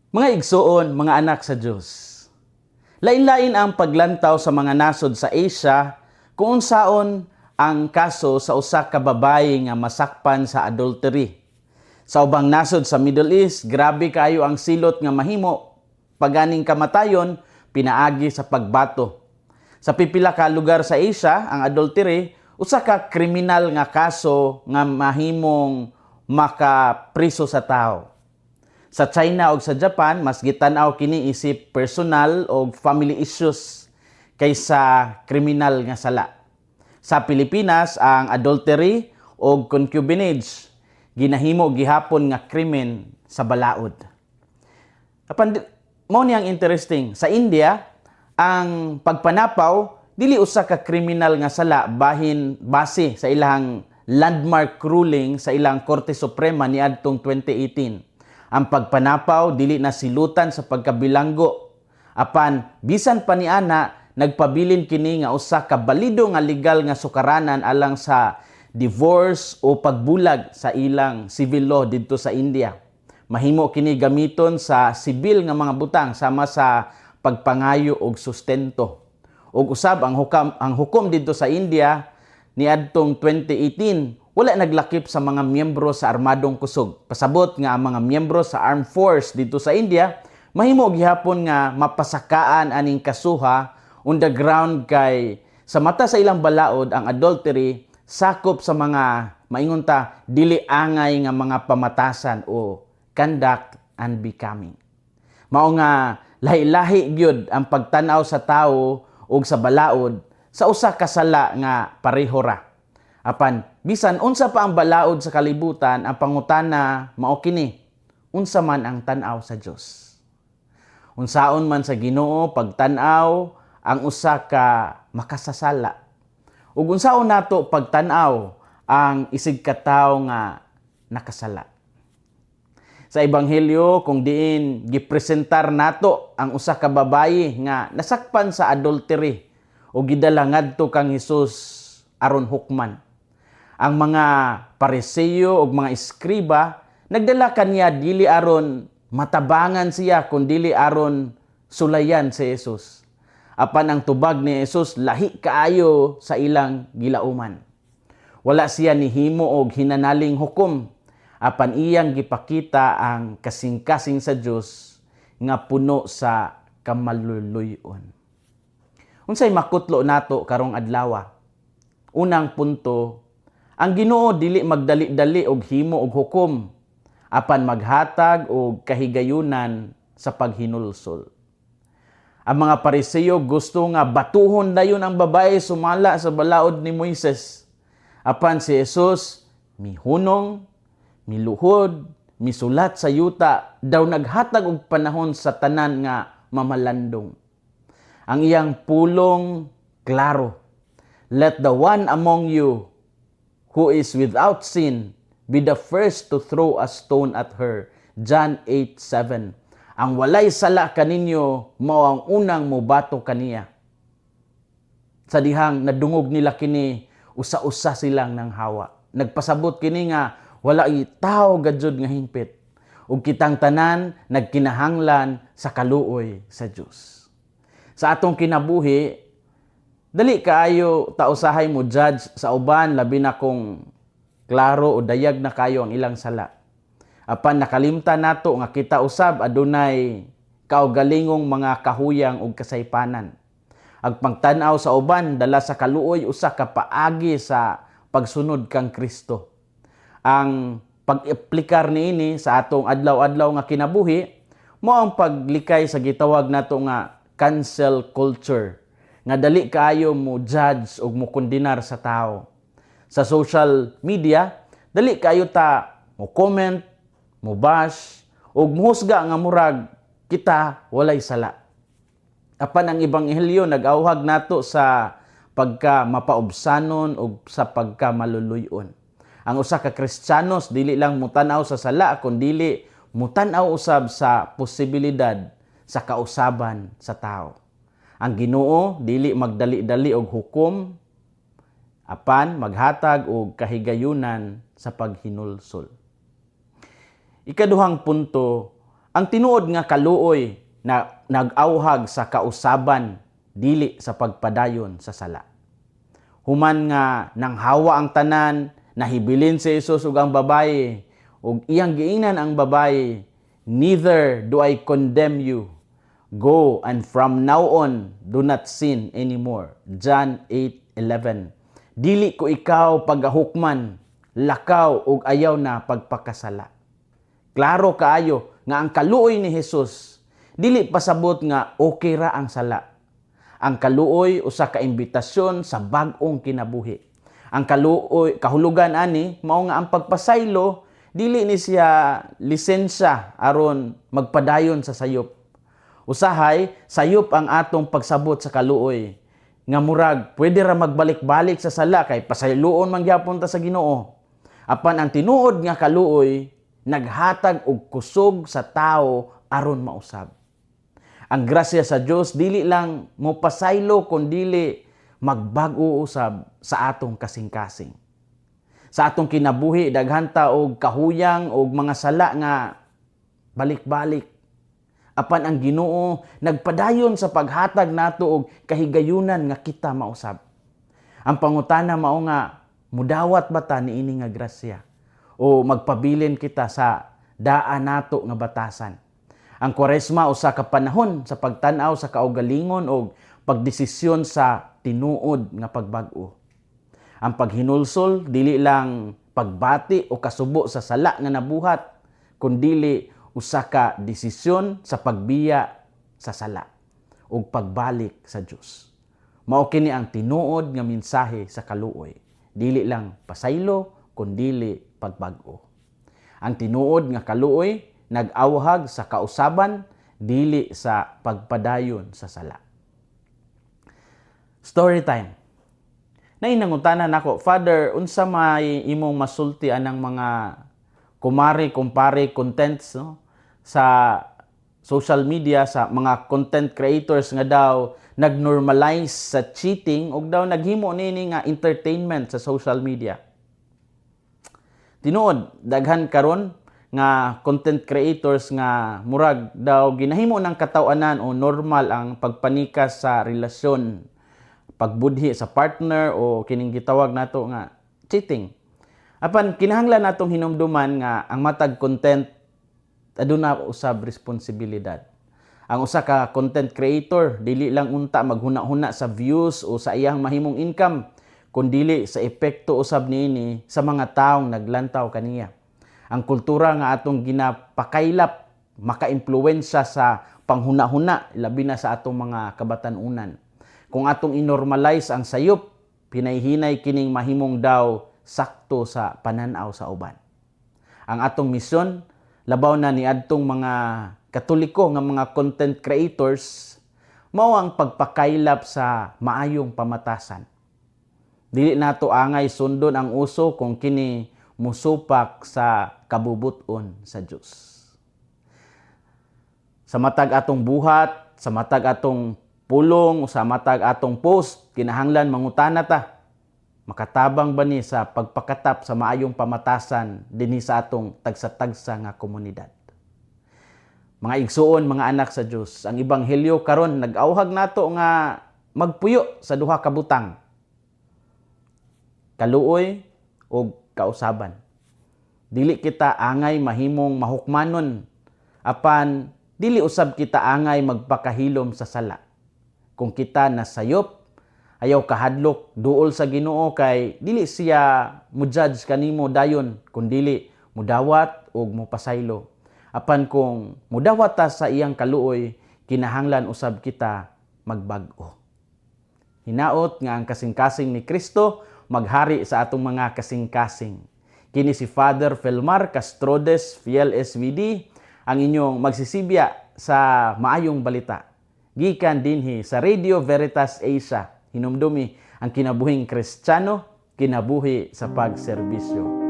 Mga igsoon, mga anak sa Diyos. Lain-lain ang paglantaw sa mga nasod sa Asia kung unsaon ang kaso sa usa ka babaye nga masakpan sa adultery. Sa ubang nasod sa Middle East, grabe kayo ang silot nga mahimo. Paganing kamatayon, pinaagi sa pagbato. Sa pipila ka lugar sa Asia, ang adultery, usa ka kriminal nga kaso nga mahimong makapriso sa tao. Sa China o sa Japan, mas gitanaw kini isip personal o family issues kaysa kriminal nga sala. Sa Pilipinas, ang adultery o concubinage ginahimo gihapon nga krimen sa balaod. Apan mao niyang interesting, sa India, ang pagpanapaw dili usa ka kriminal nga sala bahin base sa ilang landmark ruling sa ilang Korte Suprema niadtong 2018. Ang pagpanapaw dili na silutan sa pagkabilanggo. Apan bisan pa niana nagpabilin kini nga usa ka balido nga legal nga sukaranan alang sa divorce o pagbulag sa ilang civil law didto sa India. Mahimo kini gamiton sa sibil nga mga butang sama sa pagpangayo og sustento. Ug usab ang hukom didto sa India niadtong 2018 wala naglakip sa mga miyembro sa armadong kusog. Pasabot nga ang mga miyembro sa armed force dito sa India, mahimo gihapon nga mapasakaan aning kasuha on the ground kay sa mata sa ilang balaod ang adultery sakop sa mga maingon ta dili angay nga mga pamatasan o conduct unbecoming. Mao nga lahi-lahi gyud ang pagtan-aw sa tawo ug sa balaod sa usa ka sala nga pareho ra. Apan bisan unsa pa ang balaod sa kalibutan, ang pangutana mao kini, unsa man ang tan-aw sa Dios. Unsaon man sa Ginoo pagtan-aw ang usa ka makasasala. Ug unsaon nato pagtan-aw ang isig ka tawo nga nakasala. Sa ebanghelyo kung diin gipresentar nato ang usa ka babaye nga nasakpan sa adultery o gidala ngadto kang Hesus aron hukman. Ang mga Pariseo ug mga eskriba nagdala kaniya dili aron matabangan siya kundi aron sulayan si Jesus. Apan ang tubag ni Jesus lahi kaayo sa ilang gilauman. Wala siya nihimo og hinanaling hukom. Apan iyang gipakita ang kasing-kasing sa Dios nga puno sa kamaluluyon. Unsay makutlo nato karong adlaw? Unang punto, ang Ginoo dili magdali-dali og himo og hukom, apan maghatag og kahigayunan sa paghinulsol. Ang mga Pariseo gusto nga batuhon dayon ang babae sumala sa balaod ni Moises. Apan si Jesus mihunong, miluhod, misulat sa yuta, daw naghatag og panahon sa tanan nga mamalandong. Ang iyang pulong klaro, let the one among you who is without sin be the first to throw a stone at her. John 8:7. Ang walay sala kaninyo mao ang unang mobato kaniya. Sa dihang nadungog nila kini, usa-usa silang nang hawa. Nagpasabot kini nga wala tawo gadzud nga hingpit. Ug kitang tanan nagkinahanglan sa kaluoy sa Dios. Sa atong kinabuhi, dali kaayo ta usahay mo judge sa uban labi na kung klaro o dayag na kayo ang ilang sala. Apan nakalimtan nato nga kita usab adunay kaugalingong mga kahuyang ug kasaypanan. Ang pagtan-aw sa uban dala sa kaluoy usa ka paagi sa pagsunod kang Kristo. Ang pag-aplikar niini sa atong adlaw-adlaw nga kinabuhi mao ang paglikay sa gitawag nato nga cancel culture. Nga dali kaayo mo judge ug mo kondenar sa tao. Sa social media, dali kaayo ta mo comment, mo bash, ug muhusga nga murag kita walay sala. Apan ang ebanghelyo nag-awhag nato sa pagka mapaubsanon ug sa pagka maluluyon. Ang usa ka Kristiyanos dili lang mutanaw sa sala kundi mutanaw usab sa posibilidad sa kausaban sa tao. Ang Ginoo dili magdali-dali og hukom, apan maghatag og kahigayunan sa paghinulsol. Ikaduhang punto, Ang tinuod nga kaluoy na nag-awhag sa kausaban dili sa pagpadayon sa sala. Human nga nang hawa ang tanan, nahibilin si Jesus ug ang babaye, ug iyang giingnan ang babaye, "Neither do I condemn you. Go, and from now on, do not sin anymore." John 8:11. Dili ko ikaw pagahukman, lakaw ug ayaw na pagpakasala. Klaro kaayo nga ang kaluoy ni Jesus dili pasabot nga okay ra ang sala. Ang kaluoy usa ka imbitasyon sa bag-ong kinabuhi. Ang kaluoy kahulugan ani mao nga ang pagpasaylo dili ni siya lisensya aron magpadayon sa sayop. Usahay sayop ang atong pagsabot sa kaluoy nga murag pwede ra magbalik-balik sa sala kay pasayloon man gyapon ta sa Ginoo. Apan ang tinuod nga kaluoy naghatag og kusog sa tao aron mausab. Ang grasya sa Dios dili lang mopasaylo kundi magbag-o usab sa atong kasing-kasing. Sa atong kinabuhi daghan ta og kahuyang og mga sala nga balik-balik. Apan ang Ginoo nagpadayon sa paghatag nato og kahigayunan nga kita mausab. Ang pangutana mao nga mudawat ba ta niini nga grasya o magpabilin kita sa daan nato nga batasan. Ang Kwaresma usa ka panahon sa pagtan-aw sa kaugalingon o pagdesisyon sa tinuod nga pagbag-o. Ang paghinulsol dili lang pagbati o kasubo sa sala nga nabuhat, kundi usa ka desisyon sa pagbiya sa sala ug pagbalik sa Dios. Mao kini ang tinuod nga mensahe sa kaluoy. Dili lang pasaylo kundi pagbag-o. Ang tinuod nga kaluoy nag-awhag sa kausaban dili sa pagpadayon sa sala. Story time. Nainangutanan nako, Father, unsa may imong masulti anang mga kumpare contents no, sa social media sa mga content creators nga daw nagnormalize sa cheating ug daw naghimo nini nga entertainment sa social media. Tinuod, daghan karon nga content creators nga murag daw ginahimo ng katawanan o normal ang pagpanikas sa relasyon, pagbudhi sa partner o kining gitawag nato nga cheating. Apan kinahanglan natong hinumduman nga ang matag content aduna usab responsibilidad. Ang usa ka content creator dili lang unta maghuna-huna sa views o sa iyang mahimong income, kundi sa epekto usab niini sa mga taong naglantaw kaniya. Ang kultura nga atong ginapakaylap maka-impluwensya sa panghuna-huna labi na sa atong mga kabatan-unan. Kung atong inormalize ang sayop, pinayhinay kining mahimong daw sakto sa pananaw sa uban. Ang atong misyon labaw na ni adtong mga Katoliko nga mga content creators mao ang pagpakaylap sa maayong pamatasan. Dili nato angay sundon ang uso kung kini musupak sa kabubuton sa Dios. Sa matag atong buhat, sa matag atong pulong, sa matag atong post, kinahanglan mangutana ta. Makatabang ba ni sa pagpakatap sa maayong pamatasan dinhi sa atong tagsa-tagsa nga komunidad. Mga igsuon, mga anak sa Dios, ang ebanghelyo karon nag-awhag nato nga magpuyo sa duha ka butang. Kaluoy o kausaban. Dili kita angay mahimong mahukmanon, apan dili usab kita angay magpakahilom sa sala. Kung kita nasayop, ayaw kahadlok duol sa Ginoo kay dili siya mo-judge kanimo dayon, kundi mudawat og mopasaylo. Apan kung mudawat ta sa iyang kaluoy, kinahanglan usab kita magbag-o. Hinaot nga ang kasing-kasing ni Kristo maghari sa atong mga kasing-kasing. Kini si Father Felmar Castrodes, Fiel SVD, ang inyong magsisibya sa maayong balita. Gikan dinhi sa Radio Veritas Asia, hinumdumi ang kinabuhing Kristiyano, kinabuhi sa pagserbisyo.